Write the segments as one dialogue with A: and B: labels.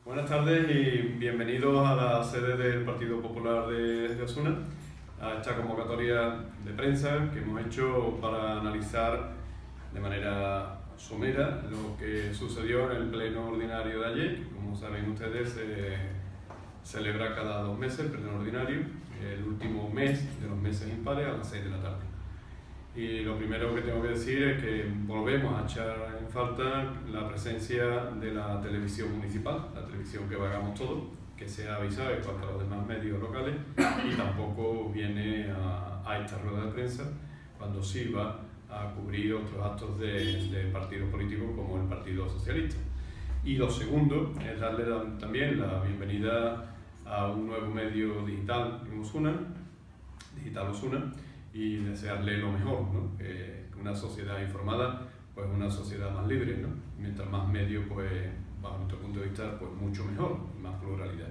A: Buenas tardes y bienvenidos a la sede del Partido Popular de Osuna, a esta convocatoria de prensa que hemos hecho para analizar de manera somera lo que sucedió en el pleno ordinario de ayer, que como saben ustedes se celebra cada 2 meses el pleno ordinario, el último mes de los meses impares a las 6 de la tarde. Y lo primero que tengo que decir es que volvemos a echar en falta la presencia de la televisión municipal, la televisión que pagamos todos, que se ha avisado en cuanto a los demás medios locales, y tampoco viene a esta rueda de prensa cuando sí va a cubrir otros actos de partidos políticos como el Partido Socialista. Y lo segundo es darle también la bienvenida a un nuevo medio digital en Osuna, Digital Osuna, y desearle lo mejor, ¿no? Que una sociedad informada, pues una sociedad más libre, ¿no? Mientras más medios, pues bajo nuestro punto de vista, pues mucho mejor, más pluralidad.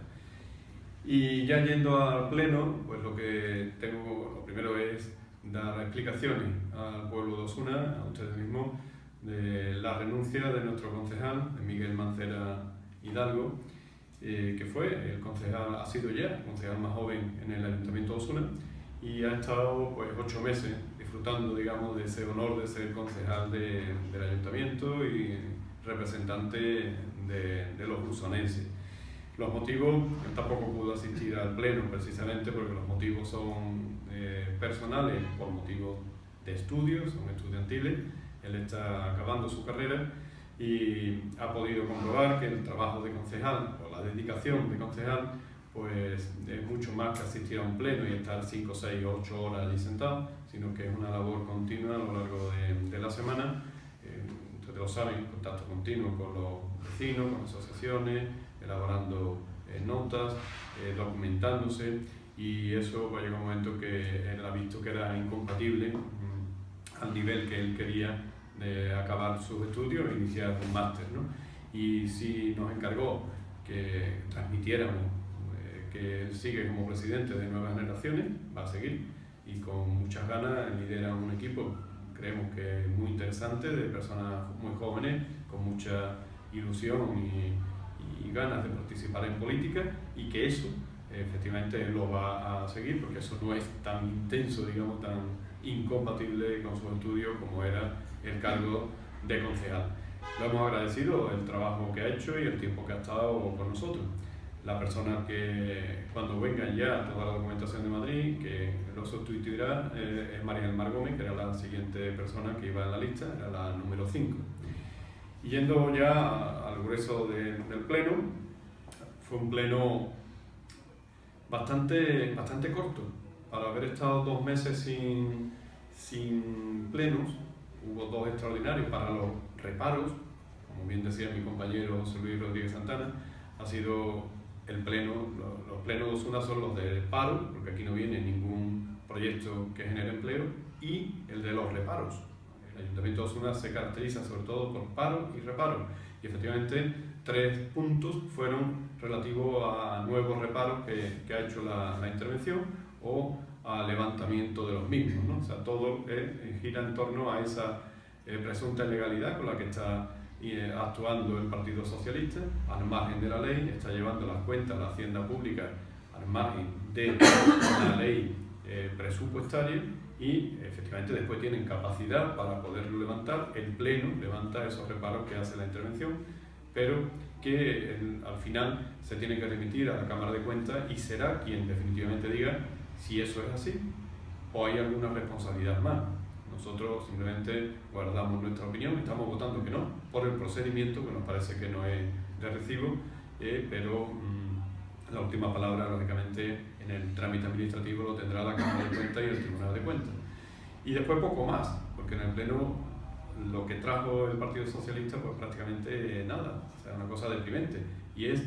A: Y ya yendo al pleno, pues lo primero es dar explicaciones al pueblo de Osuna, a ustedes mismos, de la renuncia de nuestro concejal, de Miguel Mancera Hidalgo, que ha sido ya el concejal más joven en el Ayuntamiento de Osuna, y ha estado pues 8 meses disfrutando, digamos, de ese honor de ser concejal del ayuntamiento y representante de los usonenses. Los motivos, él tampoco pudo asistir al pleno precisamente porque los motivos son personales, por motivos de estudios, son estudiantiles. Él está acabando su carrera y ha podido comprobar que el trabajo de concejal o la dedicación de concejal pues es mucho más que asistir a un pleno y estar 5, 6, 8 horas allí sentado, sino que es una labor continua a lo largo de la semana. Ustedes lo saben, contacto continuo con los vecinos, con asociaciones, elaborando notas, documentándose, y eso va a llegar un momento que él ha visto que era incompatible al nivel que él quería de acabar sus estudios e iniciar un máster, ¿no? Y sí nos encargó que transmitiéramos que él sigue como presidente de Nuevas Generaciones, va a seguir, y con muchas ganas lidera un equipo, creemos que muy interesante, de personas muy jóvenes, con mucha ilusión y ganas de participar en política, y que eso efectivamente él lo va a seguir, porque eso no es tan intenso, digamos, tan incompatible con sus estudios como era el cargo de concejal. Lo hemos agradecido el trabajo que ha hecho y el tiempo que ha estado con nosotros. La persona que cuando venga ya toda la documentación de Madrid, que lo sustituirá, es María del Mar Gómez, que era la siguiente persona que iba en la lista, era la número 5. Y yendo ya al grueso del pleno, fue un pleno bastante corto. Para haber estado 2 meses sin plenos, hubo 2 extraordinarios para los reparos, como bien decía mi compañero José Luis Rodríguez Santana. Ha sido el pleno, los plenos de Osuna son los del paro, porque aquí no viene ningún proyecto que genere empleo, y el de los reparos. El Ayuntamiento de Osuna se caracteriza sobre todo por paro y reparo, y efectivamente 3 puntos fueron relativos a nuevos reparos que ha hecho la intervención o a levantamiento de los mismos, ¿no? O sea, todo gira en torno a esa presunta ilegalidad con la que está actuando el Partido Socialista, al margen de la ley, está llevando las cuentas de la hacienda pública al margen de la ley presupuestaria, y efectivamente después tienen capacidad para poderlo levantar. El Pleno levanta esos reparos que hace la intervención, pero que al final se tiene que remitir a la Cámara de Cuentas y será quien definitivamente diga si eso es así o hay alguna responsabilidad más. Nosotros simplemente guardamos nuestra opinión, estamos votando que no, por el procedimiento que nos parece que no es de recibo, pero la última palabra, lógicamente, en el trámite administrativo lo tendrá la Cámara de Cuentas y el Tribunal de Cuentas. Y después poco más, porque en el Pleno lo que trajo el Partido Socialista, pues prácticamente nada, o sea, una cosa deprimente, y es,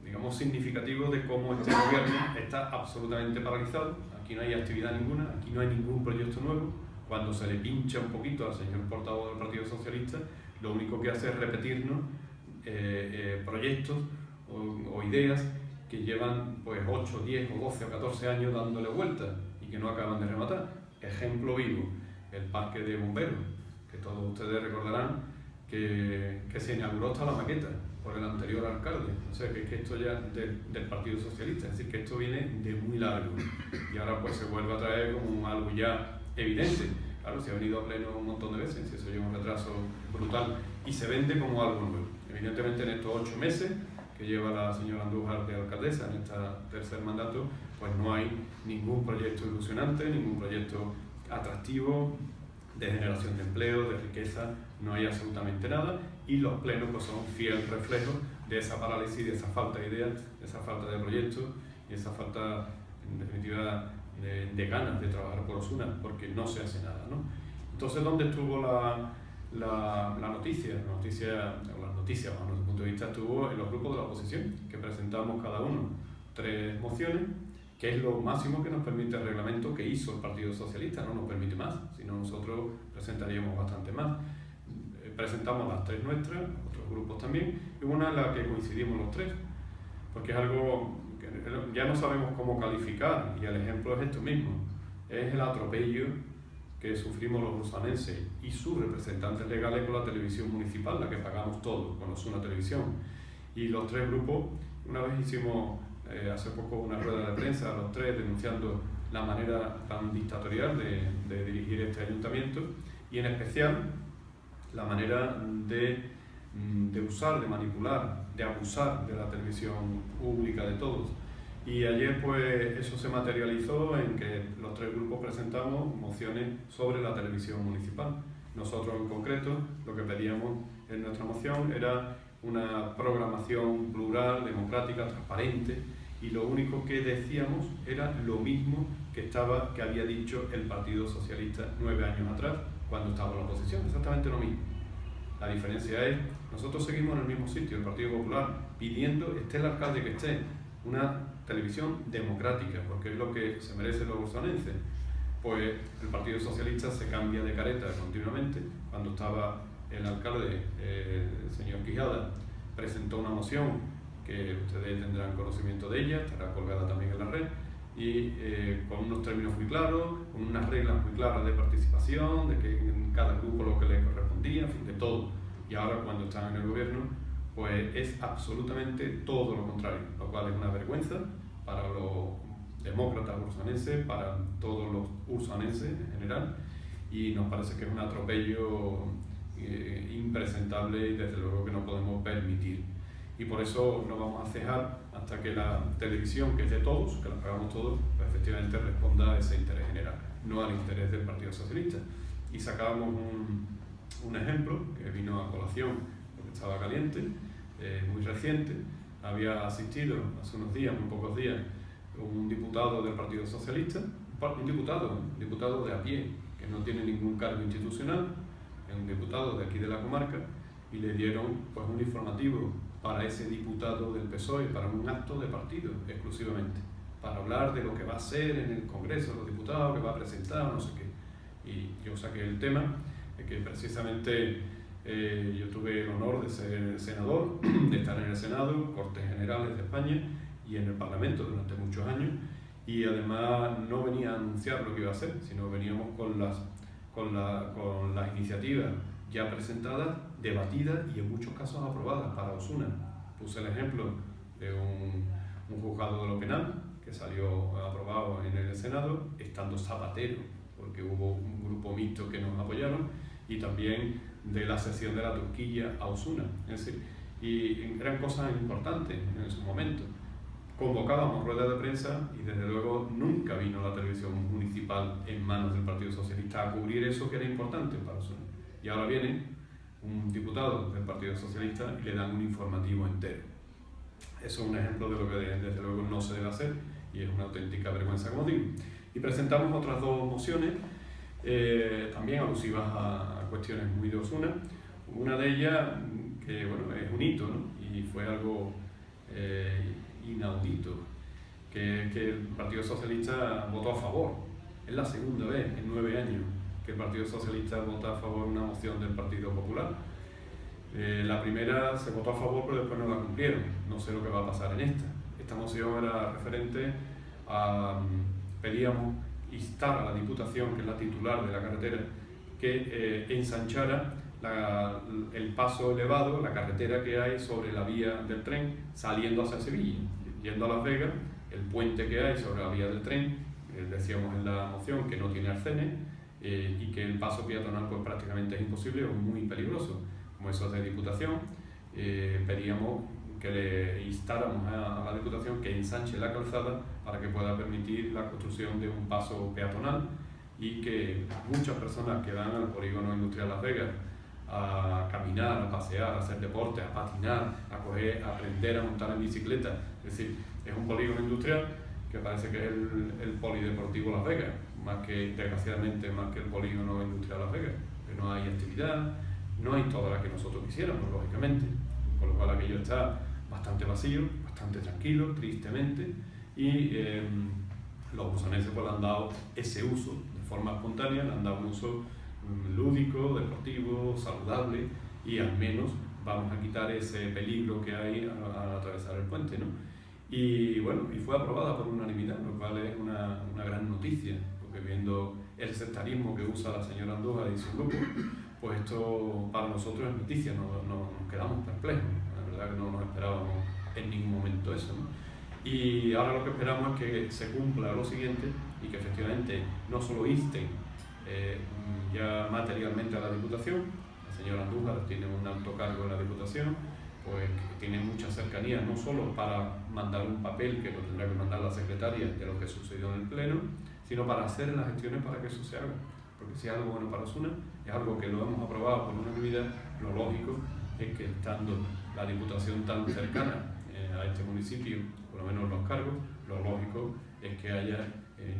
A: digamos, significativo de cómo este gobierno está absolutamente paralizado. Aquí no hay actividad ninguna, aquí no hay ningún proyecto nuevo. Cuando se le pincha un poquito al señor portavoz del Partido Socialista, lo único que hace es repetirnos proyectos o ideas que llevan pues 8, 10 o 12 o 14 años dándole vueltas y que no acaban de rematar. Ejemplo vivo, el parque de bomberos, que todos ustedes recordarán que se inauguró hasta la maqueta por el anterior alcalde. O sea, que esto ya del Partido Socialista, es decir, que esto viene de muy largo y ahora pues se vuelve a traer como algo ya evidente. Claro, se ha venido a pleno un montón de veces, y eso lleva un retraso brutal y se vende como algo nuevo. Evidentemente en estos 8 meses que lleva la señora Andújar de alcaldesa en este tercer mandato, pues no hay ningún proyecto ilusionante, ningún proyecto atractivo de generación de empleo, de riqueza, no hay absolutamente nada, y los plenos pues, son fiel reflejo de esa parálisis, de esa falta de ideas, de esa falta de proyectos y esa falta, en definitiva, de ganas de trabajar por Osuna, porque no se hace nada, ¿no? Entonces, ¿dónde estuvo la noticia? La noticia, bajo nuestro punto de vista, estuvo en los grupos de la oposición, que presentamos cada uno 3 mociones, que es lo máximo que nos permite el reglamento que hizo el Partido Socialista, no nos permite más, si no nosotros presentaríamos bastante más. Presentamos las 3 nuestras, otros grupos también, y una en la que coincidimos los 3, porque es algo que ya no sabemos cómo calificar, y el ejemplo es esto mismo, es el atropello que sufrimos los ursanenses y sus representantes legales con la televisión municipal, la que pagamos todos, con Osuna Televisión. Y los 3 grupos, una vez hicimos hace poco una rueda de prensa, los 3 denunciando la manera tan dictatorial de dirigir este ayuntamiento y en especial la manera de usar, de manipular, de abusar de la televisión pública de todos. Y ayer pues eso se materializó en que los 3 grupos presentamos mociones sobre la televisión municipal. Nosotros en concreto lo que pedíamos en nuestra moción era una programación plural, democrática, transparente, y lo único que decíamos era lo mismo que había dicho el Partido Socialista 9 años atrás, cuando estaba en la oposición, exactamente lo mismo. La diferencia es, nosotros seguimos en el mismo sitio, el Partido Popular, pidiendo, esté el alcalde que esté, una televisión democrática, porque es lo que se merecen los ursanenses. Pues el Partido Socialista se cambia de careta continuamente. Cuando estaba el alcalde, el señor Quijada, presentó una moción que ustedes tendrán conocimiento de ella, estará colgada también en la red, y con unos términos muy claros, con unas reglas muy claras de participación, de que en cada grupo lo que le correspondía, en fin, de todo. Y ahora cuando están en el gobierno, pues es absolutamente todo lo contrario, lo cual es una vergüenza para los demócratas ursanenses, para todos los ursanenses en general, y nos parece que es un atropello impresentable y desde luego que no podemos permitir. Y por eso no vamos a cejar hasta que la televisión, que es de todos, que la pagamos todos, pues efectivamente responda a ese interés general, no al interés del Partido Socialista. Y sacábamos un ejemplo que vino a colación, porque estaba caliente, muy reciente. Había asistido hace unos días, muy pocos días, un diputado del Partido Socialista, un diputado de a pie, que no tiene ningún cargo institucional, es un diputado de aquí de la comarca, y le dieron pues un informativo para ese diputado del PSOE, para un acto de partido exclusivamente, para hablar de lo que va a hacer en el Congreso de los Diputados, que va a presentar, no sé qué. Y yo saqué el tema, que precisamente yo tuve el honor de ser senador, de estar en el Senado, Cortes Generales de España y en el Parlamento durante muchos años, y además no venía a anunciar lo que iba a hacer, sino veníamos con las iniciativas ya presentadas, debatidas y en muchos casos aprobadas para Osuna. Puse el ejemplo de un juzgado de lo penal que salió aprobado en el Senado, estando Zapatero, porque hubo un grupo mixto que nos apoyaron, y también de la cesión de la Turquía a Osuna. Es decir, y eran cosas importantes en su momento. Convocábamos ruedas de prensa y desde luego nunca vino la televisión municipal en manos del Partido Socialista a cubrir eso que era importante para Osuna. Y ahora viene un diputado del Partido Socialista y le dan un informativo entero. Eso es un ejemplo de lo que desde luego no se debe hacer y es una auténtica vergüenza, como digo. Y presentamos otras 2 mociones, también alusivas a cuestiones muy de Osuna. Una de ellas, que bueno, es un hito, ¿no? Y fue algo inaudito, que el Partido Socialista votó a favor. Es la segunda vez en 9 años que el Partido Socialista vota a favor de una moción del Partido Popular. La primera se votó a favor, pero después no la cumplieron. No sé lo que va a pasar en esta. Esta moción era referente a... pedíamos instar a la Diputación, que es la titular de la carretera, que ensanchara el paso elevado, la carretera que hay sobre la vía del tren saliendo hacia Sevilla, yendo a Las Vegas, el puente que hay sobre la vía del tren, decíamos en la moción que no tiene arcenes y que el paso peatonal pues prácticamente es imposible o muy peligroso. Como eso es de Diputación, pedíamos que le instáramos a la Diputación que ensanche la calzada para que pueda permitir la construcción de un paso peatonal y que muchas personas que van al polígono industrial Las Vegas a caminar, a pasear, a hacer deporte, a patinar, a aprender a montar en bicicleta, es decir, es un polígono industrial que parece que es el polideportivo Las Vegas, más que, desgraciadamente, más que el polígono industrial Las Vegas, que no hay actividad, no hay toda la que nosotros quisiéramos, lógicamente, con lo cual aquello está bastante vacío, bastante tranquilo, tristemente, y los busoneses pues le han dado ese uso de forma espontánea, le han dado un uso lúdico, deportivo, saludable, y al menos vamos a quitar ese peligro que hay al atravesar el puente, ¿no? Y bueno, y fue aprobada por unanimidad, lo cual es una gran noticia, porque viendo el sectarismo que usa la señora Andújar y su grupo, pues esto para nosotros es noticia, nos quedamos perplejos, la verdad que no nos esperábamos en ningún momento eso, ¿no? Y ahora lo que esperamos es que se cumpla lo siguiente y que efectivamente no solo insten ya materialmente a la Diputación, la señora Andújar tiene un alto cargo en la Diputación, pues que tiene mucha cercanía, no solo para mandar un papel que lo tendrá que mandar la secretaria de lo que sucedió en el Pleno, sino para hacer las gestiones para que eso se haga. Porque si es algo bueno para Osuna, es algo que lo hemos aprobado por unanimidad, lo lógico es que estando la Diputación tan cercana a este municipio, por lo menos los cargos, lo lógico es que haya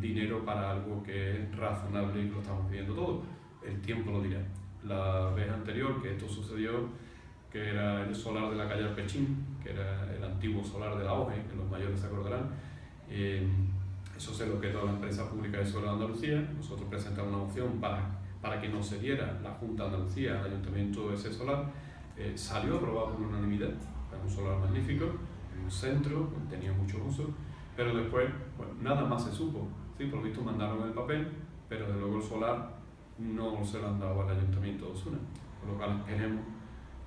A: dinero para algo que es razonable y lo estamos pidiendo todos. El tiempo lo dirá. La vez anterior que esto sucedió, que era el solar de la calle Alpechín, que era el antiguo solar de la OGE, que los mayores se acordarán, eso se lo quedó a la empresa pública de Suelo de Andalucía. Nosotros presentamos una moción para que nos cediera la Junta de Andalucía al ayuntamiento de ese solar. Salió aprobado por unanimidad, era un solar magnífico, en un centro, tenía mucho uso, pero después bueno, nada más se supo. Sí, por lo visto mandaron el papel, pero de luego el solar no se lo han dado al ayuntamiento de Osuna, por lo cual queremos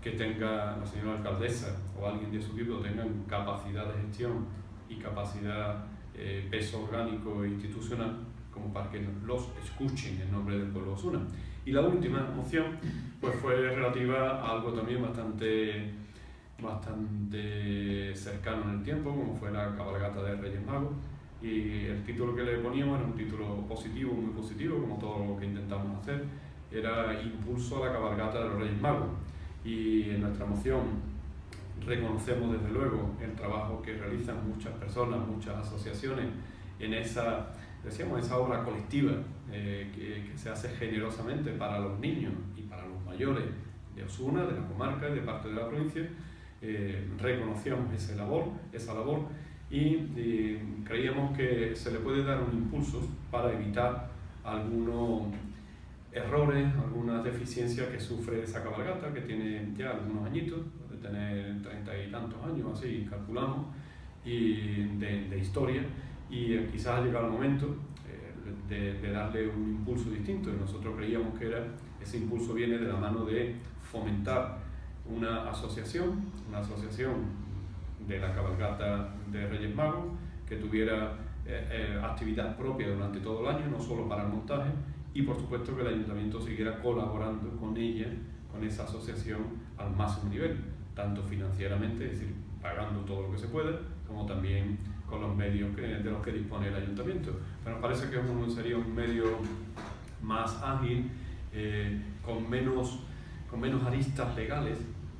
A: que tenga la señora alcaldesa o alguien de su equipo tengan capacidad de gestión y capacidad, peso orgánico e institucional como para que los escuchen en nombre del pueblo de Osuna. Y la última moción pues fue relativa a algo también bastante cercano en el tiempo, como fue la cabalgata de Reyes Magos, y el título que le poníamos era un título positivo, muy positivo, como todo lo que intentamos hacer, era Impulso a la cabalgata de los Reyes Magos. Y en nuestra moción reconocemos desde luego el trabajo que realizan muchas personas, muchas asociaciones en esa obra colectiva que se hace generosamente para los niños y para los mayores de Osuna, de la comarca y de parte de la provincia. Reconocíamos esa labor y creíamos que se le puede dar un impulso para evitar algunos errores, algunas deficiencias que sufre esa cabalgata, que tiene ya algunos añitos, de tener 30 y tantos años, así calculamos, y de historia, y quizás ha llegado el momento de darle un impulso distinto. Y nosotros creíamos que ese impulso viene de la mano de fomentar una asociación de la cabalgata de Reyes Magos, que tuviera actividad propia durante todo el año, no solo para el montaje, y por supuesto que el ayuntamiento siguiera colaborando con ella, con esa asociación al máximo nivel, tanto financieramente, es decir, pagando todo lo que se pueda, como también con los medios de los que dispone el ayuntamiento. Pero nos parece que sería un medio más ágil, con menos aristas legales,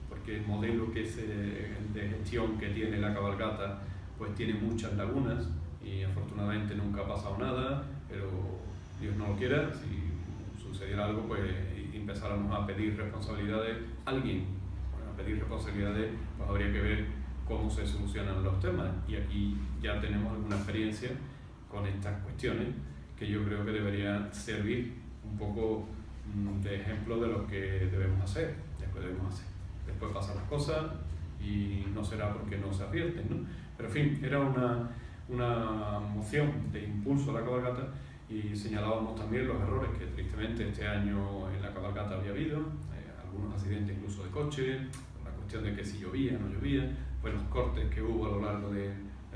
A: porque el modelo de gestión que tiene la cabalgata pues tiene muchas lagunas y afortunadamente nunca ha pasado nada, pero Dios no lo quiera, si sucediera algo pues empezáramos a pedir responsabilidades a alguien. Bueno, a pedir responsabilidades pues habría que ver cómo se solucionan los temas, y aquí ya tenemos alguna experiencia con estas cuestiones que yo creo que deberían servir un poco de ejemplo de lo que debemos hacer, después pasan las cosas y no será porque no se advierten, ¿no? Pero en fin, era una moción de impulso a la cabalgata, y señalábamos también los errores que tristemente este año en la cabalgata había habido, algunos accidentes incluso de coche, la cuestión de que si llovía o no llovía, pues los cortes que hubo a lo largo del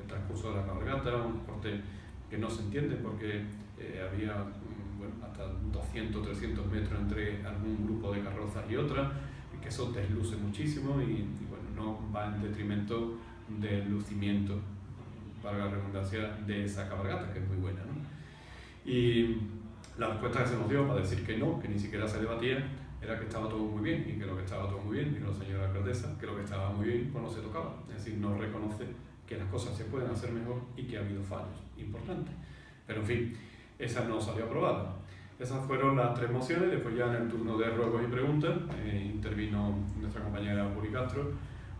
A: transcurso de la cabalgata, unos cortes que no se entienden porque había hasta 200 300 metros entre algún grupo de carrozas y otra, que eso desluce muchísimo y bueno, no va en detrimento del lucimiento, valga la redundancia, de esa cabalgata, que es muy buena, ¿no? Y la respuesta que se nos dio para decir que no, que ni siquiera se debatía, era que estaba todo muy bien, y que lo que estaba todo muy bien, dijo la señora alcaldesa, que lo que estaba muy bien pues no se tocaba, es decir, no reconoce que las cosas se pueden hacer mejor y que ha habido fallos importantes. Pero en fin, esa no salió aprobada. Esas fueron las 3 mociones. Después ya en el turno de ruegos y preguntas intervino nuestra compañera Puri Castro,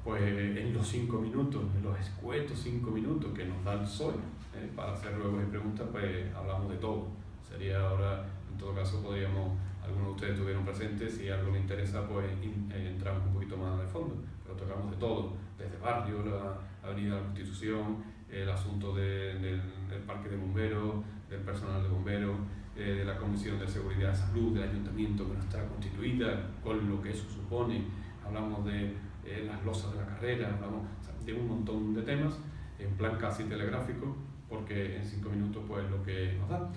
A: pues en los 5 minutos, en los escuetos 5 minutos que nos da el PSOE para hacer ruegos y preguntas, pues hablamos de todo. Sería ahora, en todo caso, podríamos, algunos de ustedes estuvieron presentes, si algo les interesa, pues entramos un poquito más de fondo, pero tocamos de todo, desde barrio, la Avenida de la Constitución, el asunto del parque de bomberos, del personal de bomberos, de la Comisión de Seguridad y Salud, del Ayuntamiento que no está constituida, con lo que eso supone. Hablamos de las losas de la carrera, hablamos de un montón de temas, en plan casi telegráfico, porque en 5 minutos pues lo que nos da.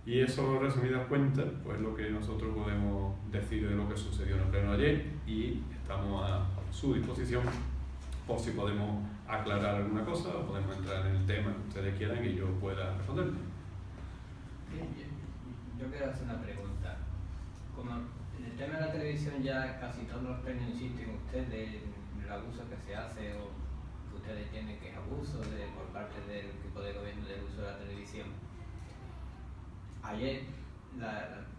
A: Y eso, resumidas cuentas, pues lo que nosotros podemos decir de lo que sucedió en el pleno de ayer, y estamos a su disposición por si podemos aclarar alguna cosa o podemos entrar en el tema que ustedes quieran y yo pueda responder.
B: Bien, yo quiero hacer una pregunta. Como en el tema de la televisión ya casi todos los plenos insisten usted del abuso que se hace o que ustedes tienen que es abuso por parte del equipo de gobierno del uso de la televisión. Ayer,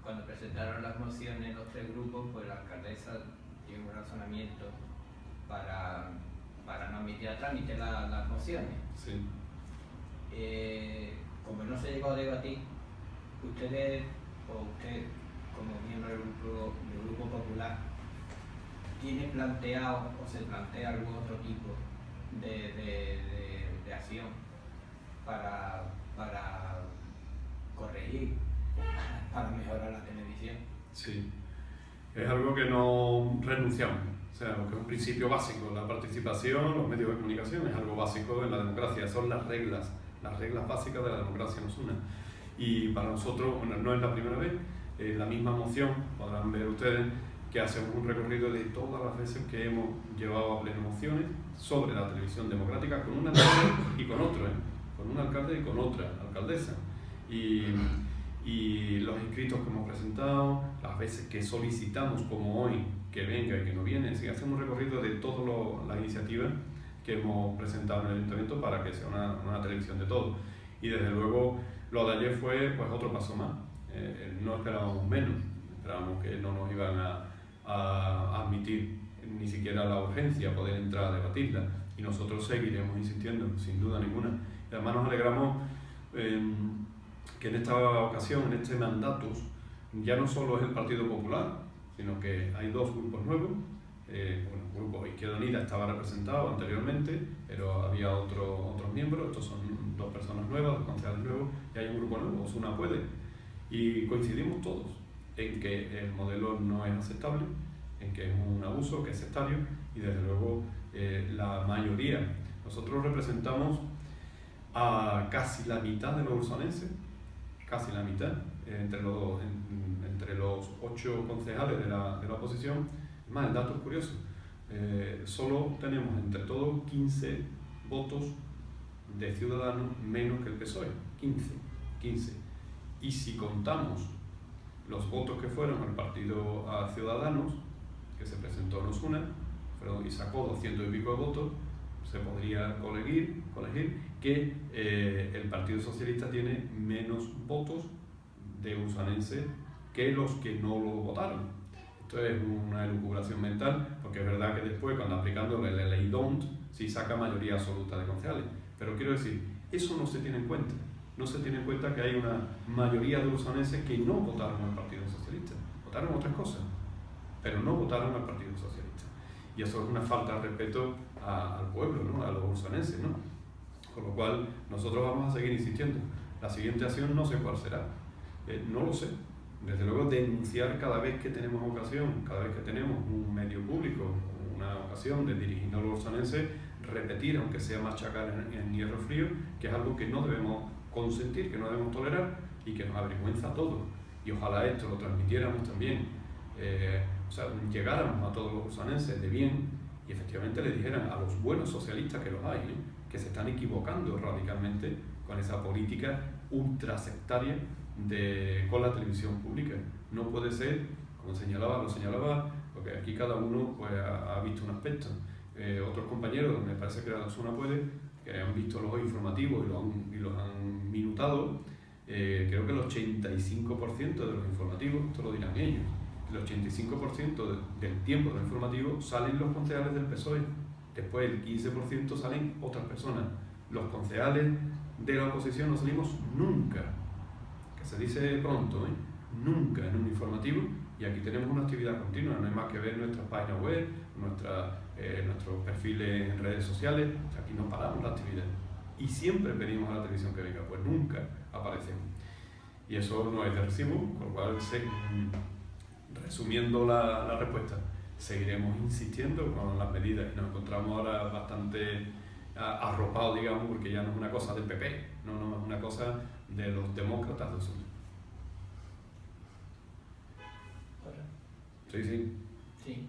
B: cuando presentaron las mociones los 3 grupos, pues la alcaldesa dio un razonamiento para no admitir a trámite las mociones.
A: Sí.
B: Como no se llegó a debatir, ustedes, o usted como miembro del grupo popular, ¿tiene planteado o se plantea algún otro tipo de acción para corregir, para mejorar la televisión?
A: Sí, es algo que no renunciamos. O sea, lo que es un principio básico, la participación, los medios de comunicación, es algo básico en la democracia, son las reglas básicas de la democracia nos unen. Y para nosotros, bueno, no es la primera vez, la misma moción, podrán ver ustedes, que hacemos un recorrido de todas las veces que hemos llevado a pleno mociones sobre la televisión democrática con un alcalde y con otro, con un alcalde y con otra alcaldesa. Y los escritos que hemos presentado, las veces que solicitamos, como hoy, que venga y que no viene, así hacemos un recorrido de todas las iniciativas que hemos presentado en el Ayuntamiento para que sea una televisión de todo. Y desde luego lo de ayer fue pues otro paso más. No esperábamos menos, esperábamos que no nos iban a admitir ni siquiera la urgencia, poder entrar a debatirla. Y nosotros seguiremos insistiendo, sin duda ninguna. Y además nos alegramos que en esta ocasión, en este mandato, ya no solo es el Partido Popular, sino que hay 2 grupos nuevos. El grupo Izquierda Unida estaba representado anteriormente, pero había otros miembros. Estos son 2 personas nuevas, 2 concejales nuevos, y hay un grupo nuevo, Osuna Puede. Y coincidimos todos en que el modelo no es aceptable, en que es un abuso, que es sectario, y desde luego la mayoría. Nosotros representamos a casi la mitad de los ursonenses, casi la mitad, entre los 8 concejales de la oposición. Más, el dato es curioso, solo tenemos entre todos 15 votos de Ciudadanos menos que el PSOE, 15. Y si contamos los votos que fueron al partido a Ciudadanos, que se presentó en Osuna, y sacó 200 y pico de votos, se podría colegir que el Partido Socialista tiene menos votos de usanenses que los que no lo votaron. Esto es una elucubración mental, porque es verdad que después, cuando aplicándole la ley DONT, sí saca mayoría absoluta de concejales. Pero quiero decir, eso no se tiene en cuenta. No se tiene en cuenta que hay una mayoría de usanenses que no votaron al Partido Socialista. Votaron otras cosas, pero no votaron al Partido Socialista. Y eso es una falta de respeto al pueblo, ¿no? A los usanenses, ¿no? Con lo cual, nosotros vamos a seguir insistiendo. La siguiente acción no sé cuál será. No lo sé. desde luego, denunciar cada vez que tenemos ocasión, cada vez que tenemos un medio público, una ocasión de dirigirnos a los orsonenses, repetir, aunque sea machacar en hierro frío, que es algo que no debemos consentir, que no debemos tolerar y que nos avergüenza a todos. Y ojalá esto lo transmitiéramos también, o sea, llegáramos a todos los orsonenses de bien y efectivamente le dijeran a los buenos socialistas, que los hay, que se están equivocando radicalmente con esa política ultra sectaria con la televisión pública. No puede ser, como lo señalaba, porque aquí cada uno pues, ha visto un aspecto. Otros compañeros, me parece que la Osuna puede, que han visto los informativos y los han minutado, creo que el 85% de los informativos, esto lo dirán ellos, el 85% del tiempo de los informativos salen los concejales del PSOE, después el 15% salen otras personas. Los concejales de la oposición no salimos nunca, que se dice pronto, nunca en un informativo, y aquí tenemos una actividad continua, no hay más que ver nuestras páginas web, nuestros perfiles en redes sociales, o sea, aquí no paramos la actividad. Y siempre pedimos a la televisión que venga, pues nunca aparecemos. Y eso no es de recibo, con lo cual, resumiendo la respuesta, seguiremos insistiendo con las medidas y nos encontramos ahora bastante arropados, digamos, porque ya no es una cosa del PP, no es una cosa de los demócratas del sur. Sí.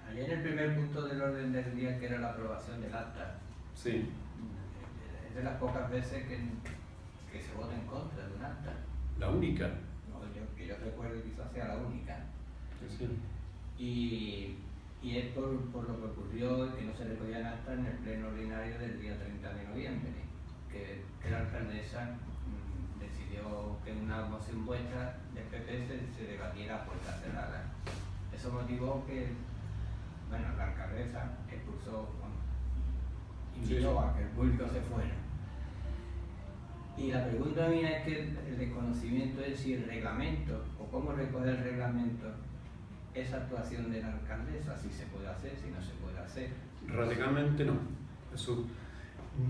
B: Ayer en el primer punto del orden del día, que era la aprobación del acta,
A: sí,
B: es de las pocas veces que se vota en contra de un acta.
A: La única.
B: No, que yo recuerdo quizás sea la única.
A: Sí.
B: Y es por lo que ocurrió que no se recogían actas en el pleno ordinario del día 30 de noviembre, que la alcaldesa decidió que una moción vuestra del PP se debatiera a puerta cerrada. Eso motivó que, bueno, la alcaldesa invitó a que el público se fuera. Y la pregunta mía es que el desconocimiento es si el reglamento, o cómo recoge el reglamento, esa actuación de la alcaldesa, si se puede hacer, si no se puede hacer.
A: Radicalmente no. Eso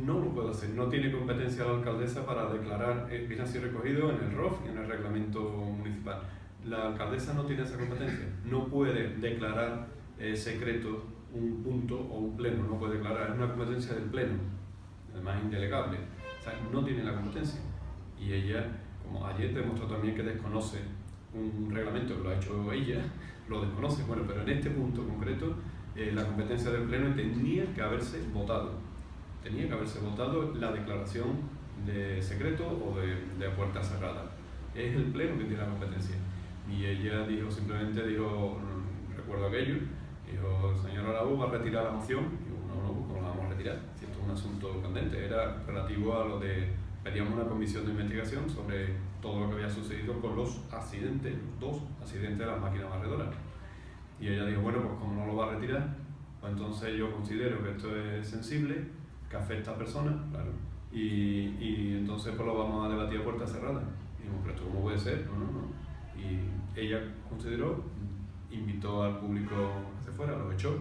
A: no lo puede hacer. No tiene competencia la alcaldesa para declarar, viene así recogido en el ROF y en el reglamento municipal. La alcaldesa no tiene esa competencia. No puede declarar secreto un punto o un pleno. No puede declarar. Es una competencia del pleno, además indelegable. O sea, no tiene la competencia. Y ella, como ayer demostró también que desconoce un reglamento que lo ha hecho ella, lo desconoce. Bueno, pero en este punto concreto, la competencia del pleno tenía que haberse votado. Tenía que haberse votado la declaración de secreto o de puerta cerrada. Es el pleno que tiene la competencia. Y ella simplemente dijo, recuerdo aquello, dijo, el señor Araújo va a retirar la moción. Y yo, no, ¿cómo la vamos a retirar? Si esto es un asunto candente. Era relativo a lo de, pedíamos una comisión de investigación sobre todo lo que había sucedido con los accidentes, los 2 accidentes de las máquinas barredoras. Y ella dijo, bueno, pues como no lo va a retirar, pues entonces yo considero que esto es sensible, que afecta a personas, claro, y entonces pues lo vamos a debatir a puerta cerrada. Y dijimos, pero esto cómo puede ser, no. Y ella consideró, invitó al público a que se fuera, lo echó,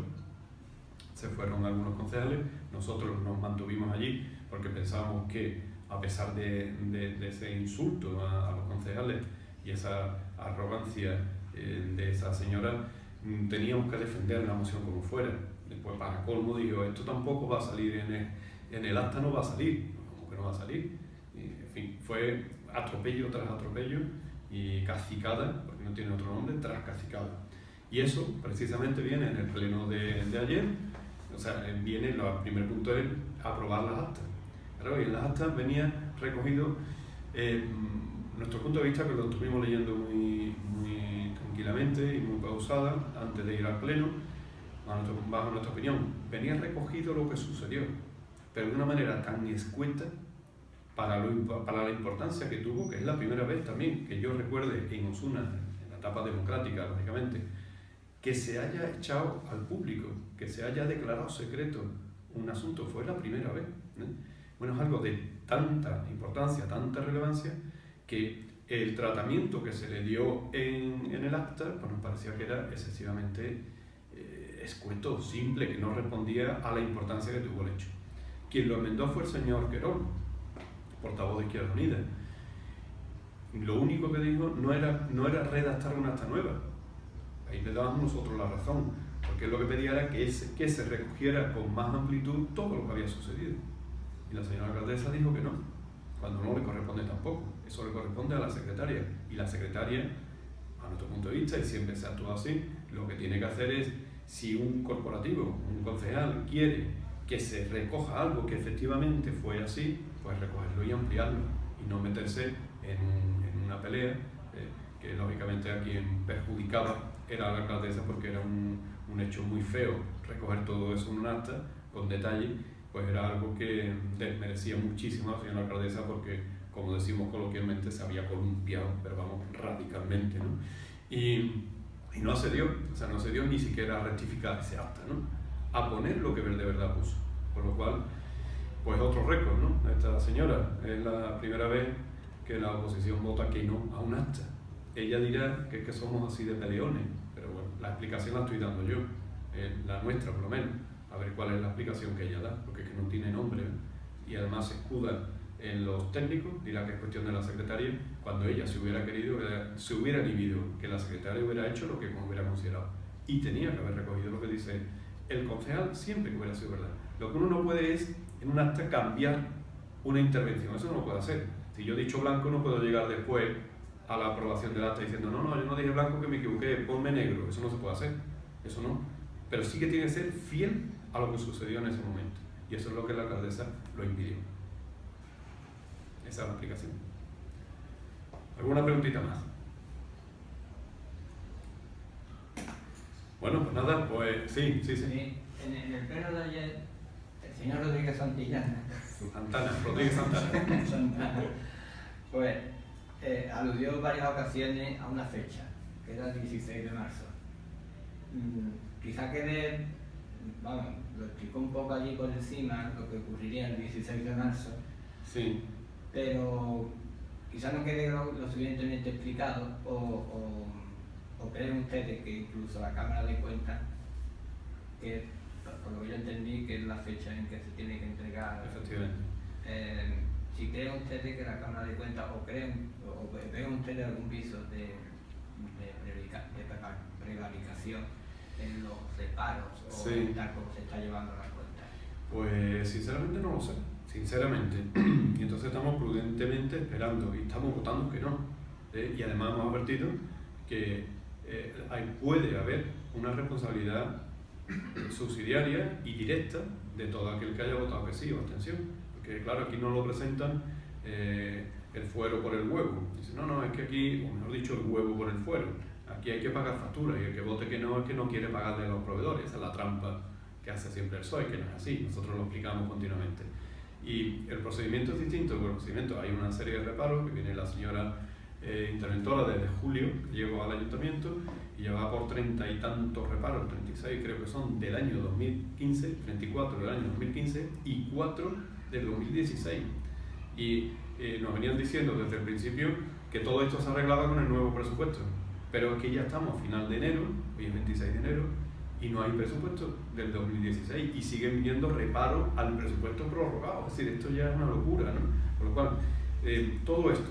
A: se fueron algunos concejales, nosotros nos mantuvimos allí porque pensábamos que a pesar de ese insulto a los concejales y esa arrogancia de esa señora, teníamos que defender la moción como fuera. Después, para colmo, dijo, esto tampoco va a salir en el acta, no va a salir. ¿Cómo que no va a salir? Y, en fin, fue atropello tras atropello y cacicada, porque no tiene otro nombre, tras cacicada. Y eso precisamente viene en el pleno de ayer. O sea, viene, el primer punto es aprobar las actas. Claro, y en las actas venía recogido nuestro punto de vista, que lo estuvimos leyendo muy tranquilamente y muy pausada antes de ir al pleno, bajo nuestra opinión. Venía recogido lo que sucedió, pero de una manera tan escueta para la importancia que tuvo, que es la primera vez también que yo recuerde en Osuna, en la etapa democrática, lógicamente, que se haya echado al público, que se haya declarado secreto un asunto, fue la primera vez. Bueno, es algo de tanta importancia, tanta relevancia, que el tratamiento que se le dio en el acta pues nos parecía que era excesivamente escueto, simple, que no respondía a la importancia que tuvo el hecho. Quien lo enmendó fue el señor Querol, portavoz de Izquierda Unida. lo único que dijo no era redactar una acta nueva. Ahí le dábamos nosotros la razón, porque él lo que pedía era que se recogiera con más amplitud todo lo que había sucedido. Y la señora alcaldesa dijo que no, cuando no le corresponde tampoco. Eso le corresponde a la secretaria. Y la secretaria, a nuestro punto de vista, y siempre se actúa así, lo que tiene que hacer es, si un corporativo, un concejal quiere que se recoja algo que efectivamente fue así, pues recogerlo y ampliarlo, y no meterse en una pelea, que lógicamente a quien perjudicaba era la alcaldesa, porque era un hecho muy feo recoger todo eso en un acta con detalle, pues era algo que desmerecía muchísimo a la señora alcaldesa, porque, como decimos coloquialmente, se había columpiado, pero vamos, radicalmente, ¿no? Y no accedió, o sea, no accedió ni siquiera a rectificar ese acta, ¿no? A poner lo que de verdad puso, por lo cual, pues otro récord, ¿no? Esta señora es la primera vez que la oposición vota que no a un acta. Ella dirá que es que somos así de peleones, pero bueno, la explicación la estoy dando yo, la nuestra por lo menos, a ver cuál es la explicación que ella da, porque es que no tiene nombre, ¿eh? Y además se escuda en los técnicos, dirá que es cuestión de la secretaria, cuando ella, si hubiera querido, se hubiera inhibido que la secretaria hubiera hecho lo que hubiera considerado, y tenía que haber recogido lo que dice el concejal siempre que hubiera sido verdad. Lo que uno no puede es, en un acta, cambiar una intervención, eso no lo puede hacer. Si yo he dicho blanco, no puedo llegar después a la aprobación del acta diciendo no, yo no dije blanco, que me equivoqué, ponme negro. Eso no se puede hacer, eso no. Pero sí que tiene que ser fiel a lo que sucedió en ese momento, y eso es lo que la alcaldesa lo impidió. Esa es la explicación. ¿Alguna preguntita más? Bueno, pues nada, pues sí.
B: En el pleno de ayer, el señor Rodríguez Santillana,
A: Rodríguez Santana,
B: pues aludió en varias ocasiones a una fecha, que era el 16 de marzo. Quizá quede, vamos, lo explicó un poco allí por encima, lo que ocurriría el 16 de marzo,
A: sí,
B: pero quizá no quede lo suficientemente explicado, o creen ustedes que incluso la Cámara de Cuentas, que por lo que yo entendí que es la fecha en que se tiene que entregar,
A: efectivamente.
B: Si creen ustedes que la Cámara de Cuentas, o ven ustedes algún viso de prevaricación en los reparos, o
A: sí,
B: tal como se está llevando las cuentas.
A: Pues sinceramente no lo sé, sinceramente. Y entonces estamos prudentemente esperando y estamos votando que no. Y además hemos advertido que puede haber una responsabilidad subsidiaria y directa de todo aquel que haya votado que sí o abstención. Porque claro, aquí no lo presentan el fuero por el huevo. Dicen, no, es que aquí, o mejor dicho, el huevo por el fuero. Aquí hay que pagar facturas, y el que vote que no es que no quiere pagarle a los proveedores. Esa es la trampa que hace siempre el PSOE, que no es así. Nosotros lo explicamos continuamente. Y el procedimiento es distinto. Por el procedimiento hay una serie de reparos, que viene la señora interventora desde julio, que llegó al ayuntamiento y lleva por 30 y tantos reparos, 36 creo que son del año 2015, 34 del año 2015 y 4 del 2016. Y nos venían diciendo desde el principio que todo esto se arreglaba con el nuevo presupuesto, pero es que ya estamos a final de enero, hoy es 26 de enero, y no hay presupuesto del 2016 y siguen viniendo reparos al presupuesto prorrogado. Es decir, esto ya es una locura, ¿no? Por lo cual, todo esto,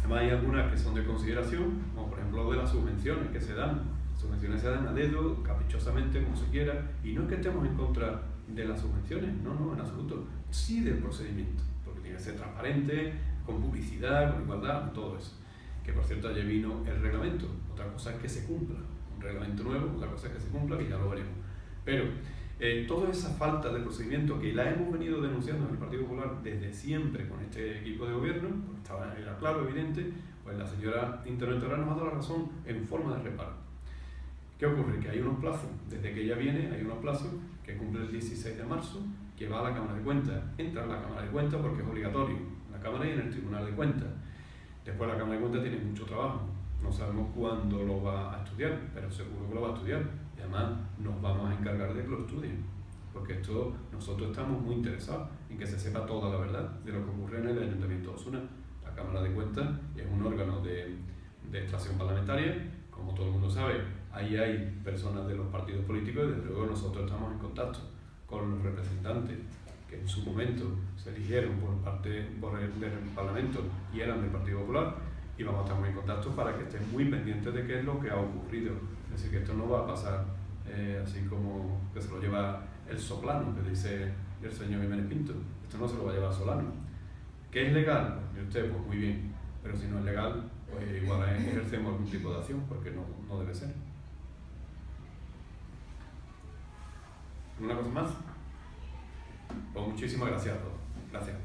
A: además hay algunas que son de consideración, como por ejemplo de las subvenciones que se dan. Las subvenciones se dan a dedo, caprichosamente, como se quiera, y no es que estemos en contra de las subvenciones, no, en absoluto, sí del procedimiento, porque tiene que ser transparente, con publicidad, con igualdad, con todo eso. Que por cierto, ayer vino el reglamento, otra cosa es que se cumpla, un reglamento nuevo, otra cosa es que se cumpla, que ya lo veremos. Pero toda esa falta de procedimiento que la hemos venido denunciando en el Partido Popular desde siempre con este equipo de gobierno, porque era claro, evidente, pues la señora interventora nos ha dado la razón en forma de reparo. ¿Qué ocurre? Que hay unos plazos, desde que ella viene hay unos plazos que cumple el 16 de marzo, que va a la Cámara de Cuentas, entra a la Cámara de Cuentas porque es obligatorio, en la Cámara y en el Tribunal de Cuentas. Después la Cámara de Cuentas tiene mucho trabajo, no sabemos cuándo lo va a estudiar, pero seguro que lo va a estudiar, y además nos vamos a encargar de que lo estudien, porque nosotros estamos muy interesados en que se sepa toda la verdad de lo que ocurre en el Ayuntamiento de Osuna. La Cámara de Cuentas es un órgano de extracción parlamentaria, como todo el mundo sabe, ahí hay personas de los partidos políticos, y desde luego nosotros estamos en contacto con los representantes que en su momento se eligieron por el Parlamento y eran del Partido Popular, y vamos a estar muy en contacto para que estén muy pendientes de qué es lo que ha ocurrido. Es decir, que esto no va a pasar así como que se lo lleva el Soplano, que dice el señor Jiménez Pinto. Esto no se lo va a llevar Solano. ¿Qué es legal? Pues, mire usted, pues muy bien, pero si no es legal, pues igual ejercemos algún tipo de acción, porque no debe ser. ¿Una cosa más? Pues muchísimas gracias a todos. Gracias.